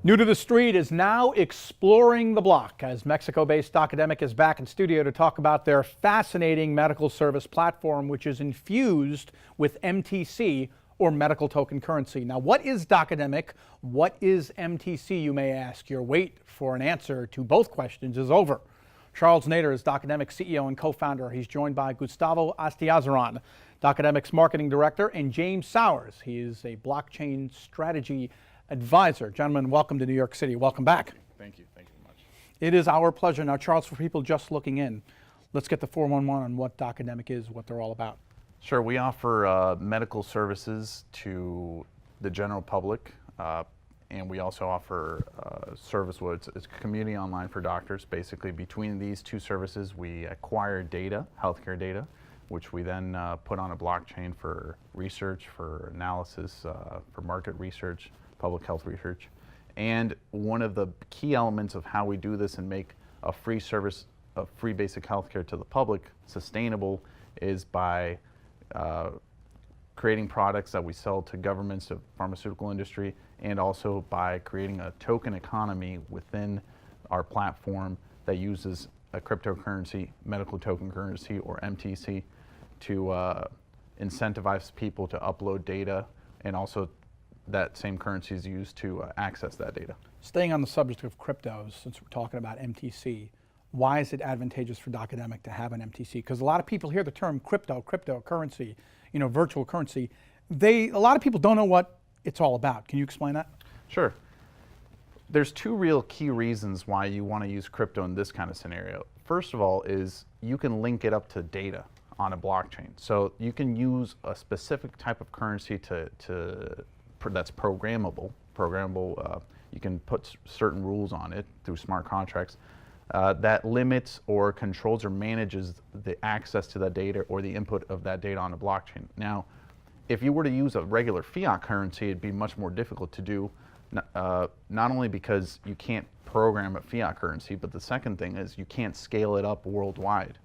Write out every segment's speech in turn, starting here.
New to the Street is now exploring the block as Mexico-based Docademic is back in studio to talk about their fascinating medical service platform, which is infused with MTC, or medical token currency. Now, what is Docademic? What is MTC, you may ask? Your wait for an answer to both questions is over. Charles Nader is Docademic CEO and co-founder. He's joined by Gustavo Astiazaran, Docademic's marketing director, and James Sowers. He is a blockchain strategy advisor. Gentlemen, welcome to New York City. Welcome back. Thank you. Thank you very much. It is our pleasure. Now, Charles, for people just looking in, let's get the 411 on what Docademic is, what they're all about. Sure. We offer medical services to the general public, and we also offer service. It's a community online for doctors. Basically, between these two services, we acquire data, healthcare data, which we then put on a blockchain for research, for analysis, for market research, public health research. And one of the key elements of how we do this and make a free service of free basic healthcare to the public sustainable is by creating products that we sell to governments, to pharmaceutical industry, and also by creating a token economy within our platform that uses a cryptocurrency, medical token currency, or MTC, to incentivize people to upload data, and also that same currency is used to access that data. Staying on the subject of cryptos, since we're talking about MTC, why is it advantageous for Docademic to have an MTC? Because a lot of people hear the term cryptocurrency, virtual currency. A lot of people don't know what it's all about. Can you explain that? Sure. There's two real key reasons why you want to use crypto in this kind of scenario. First of all is you can link it up to data on a blockchain. So you can use a specific type of currency that's programmable. You can put certain rules on it through smart contracts that limits or controls or manages the access to that data or the input of that data on a blockchain. Now, if you were to use a regular fiat currency, it'd be much more difficult to do, not only because you can't program a fiat currency, but the second thing is you can't scale it up worldwide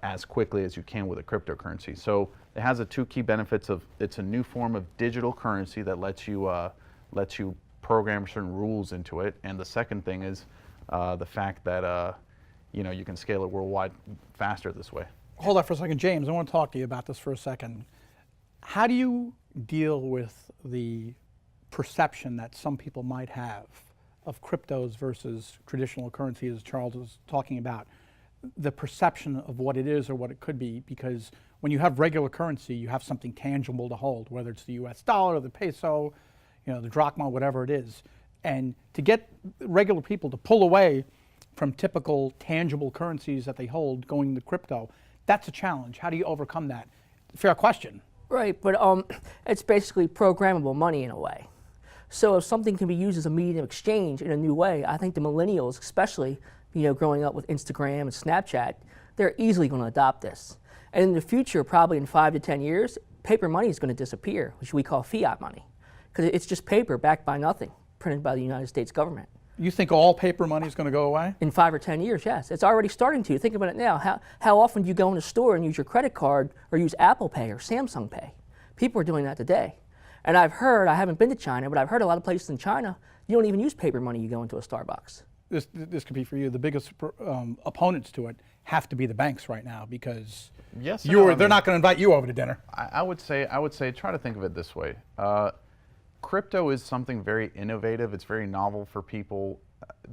as quickly as you can with a cryptocurrency. So it has the two key benefits of it's a new form of digital currency that lets you program certain rules into it, and the second thing is the fact that you can scale it worldwide faster this way. Hold on for a second, James. I want to talk to you about this for a second. How do you deal with the perception that some people might have of cryptos versus traditional currency, as Charles was talking about? The perception of what it is or what it could be, because when you have regular currency, you have something tangible to hold, whether it's the US dollar, the peso, the drachma, whatever it is. And to get regular people to pull away from typical tangible currencies that they hold going to crypto, that's a challenge. How do you overcome that? Fair question. Right, but it's basically programmable money in a way. So if something can be used as a medium of exchange in a new way, I think the millennials, especially, growing up with Instagram and Snapchat, they're easily going to adopt this. And in the future, probably in 5 to 10 years, paper money is going to disappear, which we call fiat money, because it's just paper backed by nothing, printed by the United States government. You think all paper money is going to go away? In 5 or 10 years, yes. It's already starting to. Think about it now. How often do you go in a store and use your credit card or use Apple Pay or Samsung Pay? People are doing that today. And I've heard, I haven't been to China, but I've heard a lot of places in China, you don't even use paper money you go into a Starbucks. This could be for you. The biggest opponents to it have to be the banks right now, because they're not going to invite you over to dinner. I would say try to think of it this way. Crypto is something very innovative. It's very novel for people,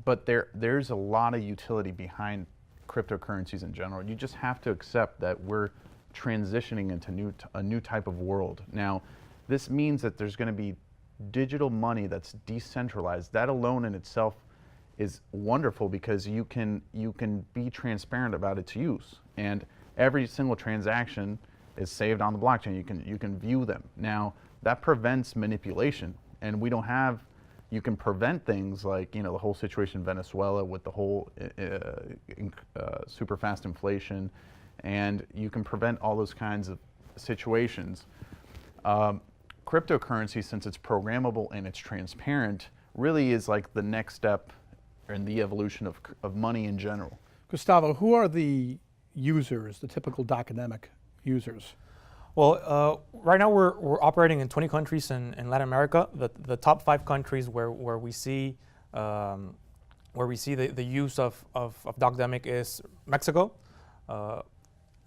but there's a lot of utility behind cryptocurrencies in general. You just have to accept that we're transitioning into a new type of world. Now, this means that there's going to be digital money that's decentralized. That alone in itself is wonderful, because you can be transparent about its use, and every single transaction is saved on the blockchain. You can view them. Now, that prevents manipulation, and you can prevent things like the whole situation in Venezuela with the whole super fast inflation, and you can prevent all those kinds of situations. Cryptocurrency, since it's programmable and it's transparent, really is like the next step in the evolution of money in general. Gustavo, who are the users, the typical Docademic users? Well, right now we're operating in 20 countries in Latin America. The top 5 countries where we see the use of Docademic is Mexico,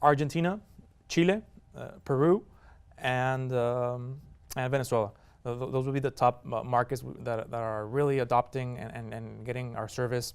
Argentina, Chile, Peru, and Venezuela. Those would be the top markets that are really adopting and getting our service.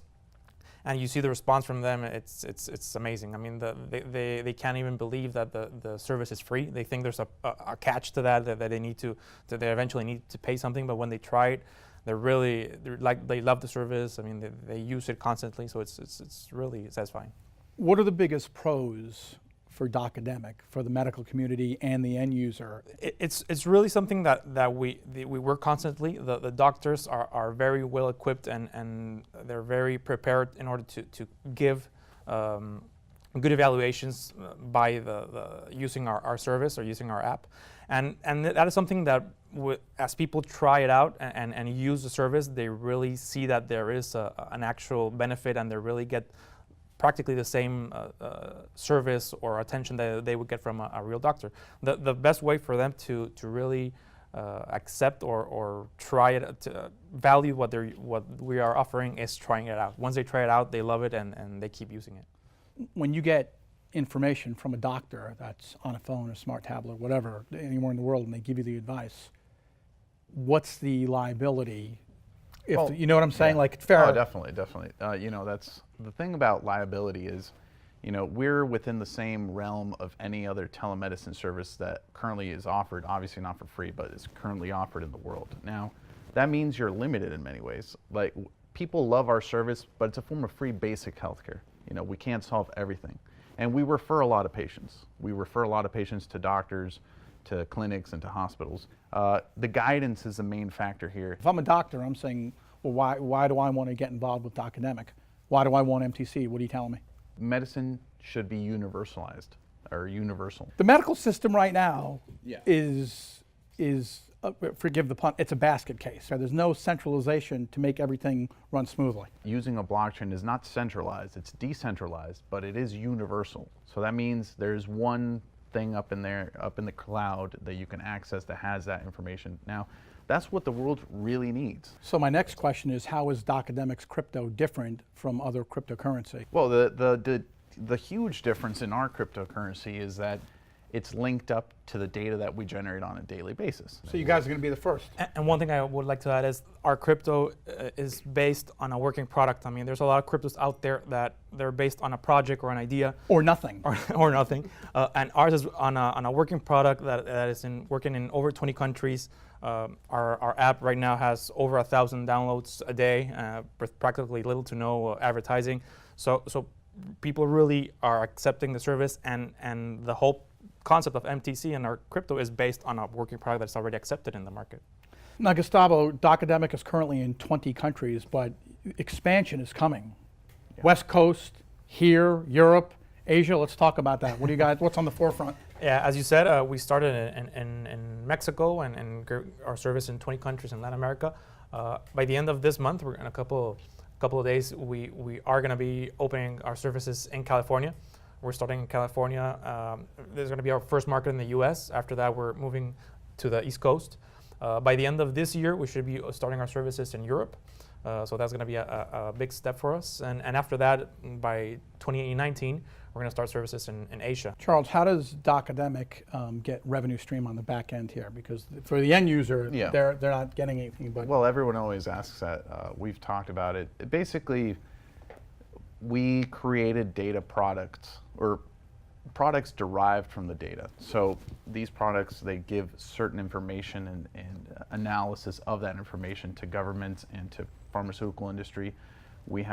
And you see the response from them. It's amazing. I mean, they can't even believe that the service is free. They think there's a catch to that they eventually need to pay something. But when they try it, they love the service. I mean, they use it constantly. So it's really satisfying. What are the biggest pros for Docademic, for the medical community and the end user? It's really something that we work constantly. The doctors are very well equipped and they're very prepared in order to give good evaluations by the using our service or using our app, and that is something that as people try it out and use the service, they really see that there is an actual benefit, and they really get practically the same service or attention that they would get from a real doctor. The best way for them to really accept or try it, to value what we are offering, is trying it out. Once they try it out, they love it and they keep using it. When you get information from a doctor that's on a phone or smart tablet or whatever, anywhere in the world, and they give you the advice, what's the liability? If you know what I'm saying, like it's fair. Oh, definitely. That's the thing about liability is, we're within the same realm of any other telemedicine service that currently is offered, obviously not for free, but is currently offered in the world. Now, that means you're limited in many ways. Like, people love our service, but it's a form of free basic healthcare. We can't solve everything. And we refer a lot of patients. We refer a lot of patients to doctors, to clinics, and to hospitals. The guidance is the main factor here. If I'm a doctor, I'm saying, well, why do I want to get involved with Docademic? Why do I want MTC? What are you telling me? Medicine should be universalized or universal. The medical system right now is forgive the pun, it's a basket case. Right? There's no centralization to make everything run smoothly. Using a blockchain is not centralized, it's decentralized, but it is universal. So that means there's one thing up in the cloud that you can access that has that information. Now, that's what the world really needs. So my next question is, how is Docademic's crypto different from other cryptocurrency? Well, the huge difference in our cryptocurrency is that it's linked up to the data that we generate on a daily basis. So you guys are going to be the first. And one thing I would like to add is our crypto is based on a working product. I mean, there's a lot of cryptos out there that they're based on a project or an idea. Or nothing. Or nothing. And ours is on a working product that is working in over 20 countries. Our app right now has over 1,000 downloads a day with practically little to no advertising. So people really are accepting the service, and the whole concept of MTC and our crypto is based on a working product that's already accepted in the market. Now, Gustavo, Docademic is currently in 20 countries, but expansion is coming. Yeah. West Coast, here, Europe, Asia. Let's talk about that. What do you guys? What's on the forefront? Yeah, as you said, we started in Mexico and our service in 20 countries in Latin America. By the end of this month, we're in a couple of days, we are going to be opening our services in California. We're starting in California. This is going to be our first market in the U.S. After that, we're moving to the East Coast. By the end of this year, we should be starting our services in Europe. So that's going to be a big step for us. And after that, by 2019, we're going to start services in Asia. Charles, how does Docademic get revenue stream on the back end here? Because for the end user, they're not getting anything. But well, everyone always asks that. We've talked about it. Basically, we created data products, or products derived from the data. So these products, they give certain information and analysis of that information to governments and to pharmaceutical industry. We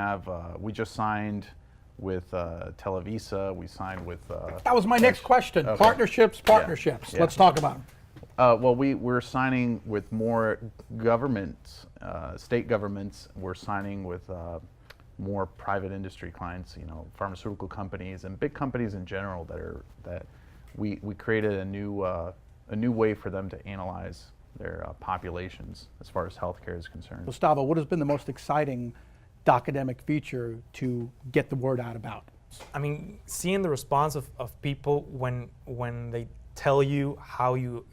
just signed with Televisa. We signed with. That was my next question. Okay. Partnerships. Yeah. Let's talk about them. Well, we're signing with more governments, state governments. We're signing with more private industry clients, pharmaceutical companies and big companies in general that we created a new way for them to analyze their populations as far as healthcare is concerned. Gustavo, what has been the most exciting Docademic feature to get the word out about? I mean, seeing the response of people when they tell you how you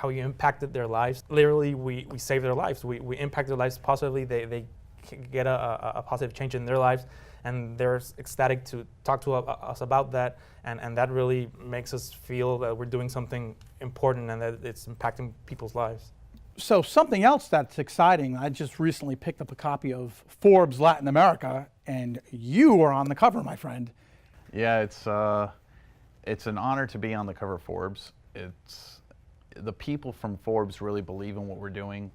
impacted their lives. Literally, we saved their lives. We impacted their lives positively. They get a positive change in their lives, and they're ecstatic to talk to us about that, and that really makes us feel that we're doing something important and that it's impacting people's lives. So something else that's exciting, I just recently picked up a copy of Forbes Latin America, and you are on the cover, my friend. Yeah, it's an honor to be on the cover of Forbes. It's the people from Forbes really believe in what we're doing.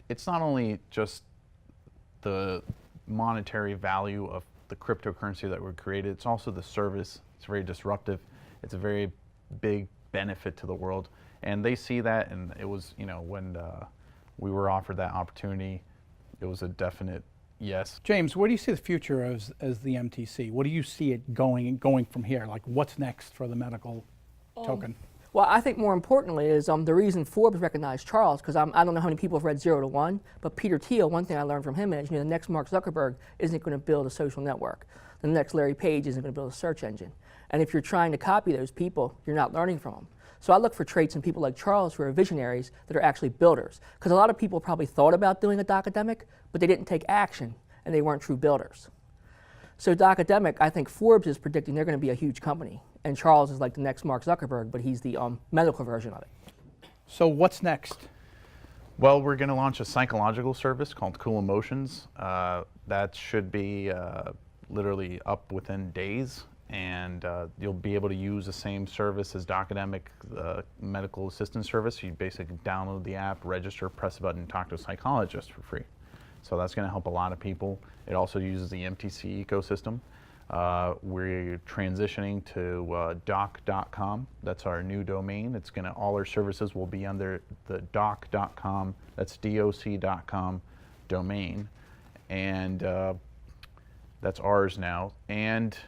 It's not only just the monetary value of the cryptocurrency that we created, it's also the service. It's very disruptive. It's a very big benefit to the world. And they see that, and it was, when we were offered that opportunity, it was a definite yes. James, where do you see the future as the MTC? What do you see it going from here? Like, what's next for the medical token? Well, I think more importantly is the reason Forbes recognized Charles, because I don't know how many people have read 0 to 1, but Peter Thiel, one thing I learned from him is, the next Mark Zuckerberg isn't going to build a social network. The next Larry Page isn't going to build a search engine. And if you're trying to copy those people, you're not learning from them. So I look for traits in people like Charles who are visionaries that are actually builders. Because a lot of people probably thought about doing a Docademic, but they didn't take action, and they weren't true builders. So Docademic, I think Forbes is predicting they're going to be a huge company. And Charles is like the next Mark Zuckerberg, but he's the medical version of it. So what's next? Well, we're going to launch a psychological service called Cool Emotions. That should be literally up within days. And you'll be able to use the same service as Docademic, the medical assistance service. You basically download the app, register, press a button, talk to a psychologist for free. So that's going to help a lot of people. It also uses the MTC ecosystem. We're transitioning to doc.com. That's our new domain. All our services will be under the doc.com, that's doc.com domain. And that's ours now. And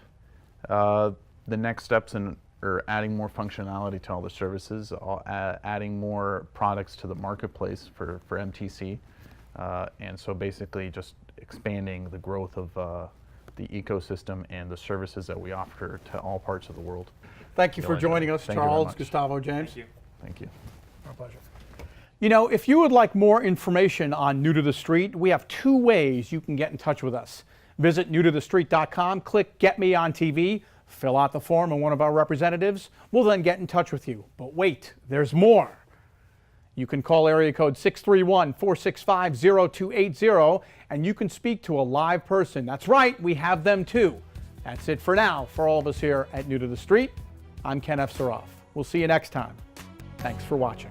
the next steps are adding more functionality to all the services, adding more products to the marketplace for MTC, and so basically just expanding the growth of the ecosystem and the services that we offer to all parts of the world. Thank you for joining us, Thank you very Charles, much. Gustavo, James. Thank you. Thank you. Our pleasure. If you would like more information on New to the Street, we have 2 ways you can get in touch with us. Visit newtothestreet.com, click Get Me on TV, fill out the form, and one of our representatives will then get in touch with you. But wait, there's more. You can call area code 631-465-0280, and you can speak to a live person. That's right, we have them too. That's it for now. For all of us here at New to the Street, I'm Ken F. Saroff. We'll see you next time. Thanks for watching.